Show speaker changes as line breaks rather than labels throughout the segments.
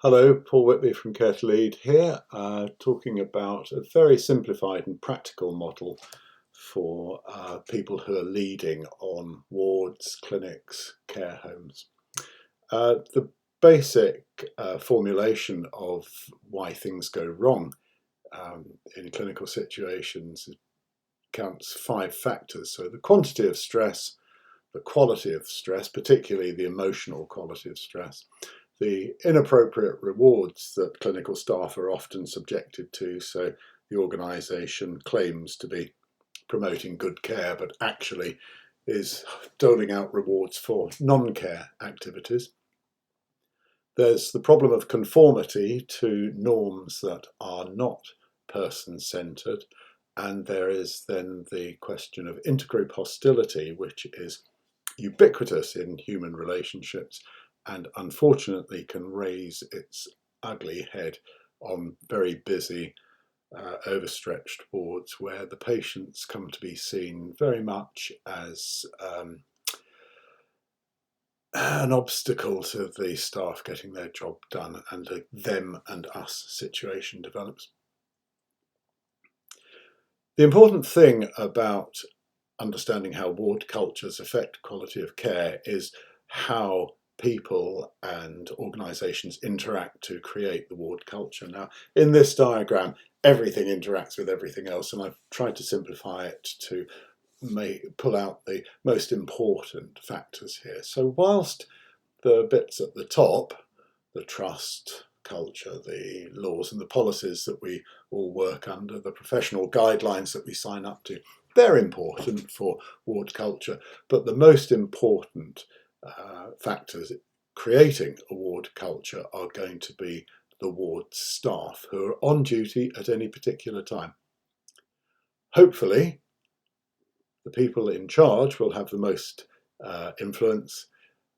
Hello, Paul Whitby from Care to Lead here, talking about a very simplified and practical model for people who are leading on wards, clinics, care homes. The basic formulation of why things go wrong in clinical situations counts 5 factors. So the quantity of stress, the quality of stress, particularly the emotional quality of stress, the inappropriate rewards that clinical staff are often subjected to. So the organisation claims to be promoting good care, but actually is doling out rewards for non-care activities. There's the problem of conformity to norms that are not person-centred. And there is then the question of intergroup hostility, which is ubiquitous in human relationships and unfortunately can raise its ugly head on very busy, overstretched wards where the patients come to be seen very much as an obstacle to the staff getting their job done, and a them and us situation develops. The important thing about understanding how ward cultures affect quality of care is how people and organisations interact to create the ward culture. Now, in this diagram, everything interacts with everything else, and I've tried to simplify it to pull out the most important factors here. So whilst the bits at the top, the trust, culture, the laws and the policies that we all work under, the professional guidelines that we sign up to, they're important for ward culture, but the most important factors creating a ward culture are going to be the ward staff who are on duty at any particular time. Hopefully, the people in charge will have the most influence,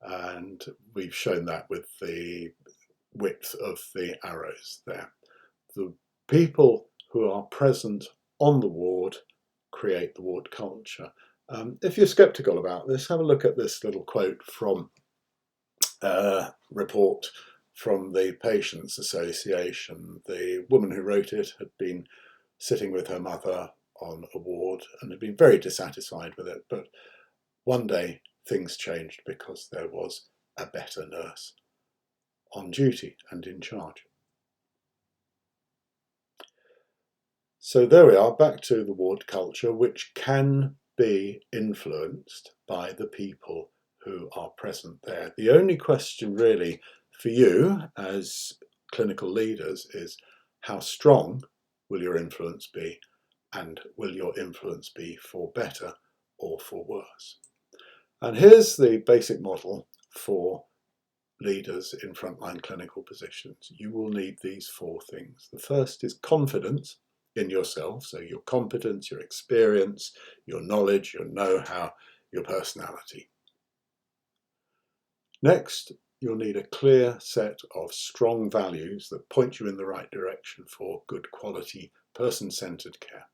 and we've shown that with the width of the arrows there. The people who are present on the ward create the ward culture. If you're sceptical about this, have a look at this little quote from a report from the Patients Association. The woman who wrote it had been sitting with her mother on a ward and had been very dissatisfied with it, but one day things changed because there was a better nurse on duty and in charge. So there we are, back to the ward culture, which can be influenced by the people who are present there. The only question really for you as clinical leaders is how strong will your influence be, and will your influence be for better or for worse? And here's the basic model for leaders in frontline clinical positions. You will need these 4 things. The first is confidence in yourself, so your competence, your experience, your knowledge, your know-how, your personality. Next, you'll need a clear set of strong values that point you in the right direction for good quality, person-centred care.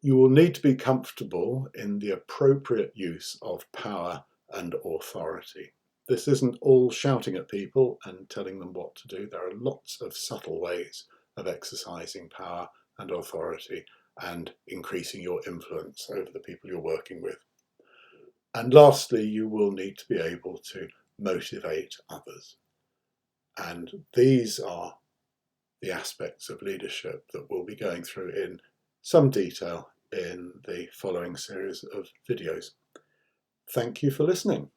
You will need to be comfortable in the appropriate use of power and authority. This isn't all shouting at people and telling them what to do. There are lots of subtle ways of exercising power and authority and increasing your influence over the people you're working with. And lastly, you will need to be able to motivate others. And these are the aspects of leadership that we'll be going through in some detail in the following series of videos. Thank you for listening.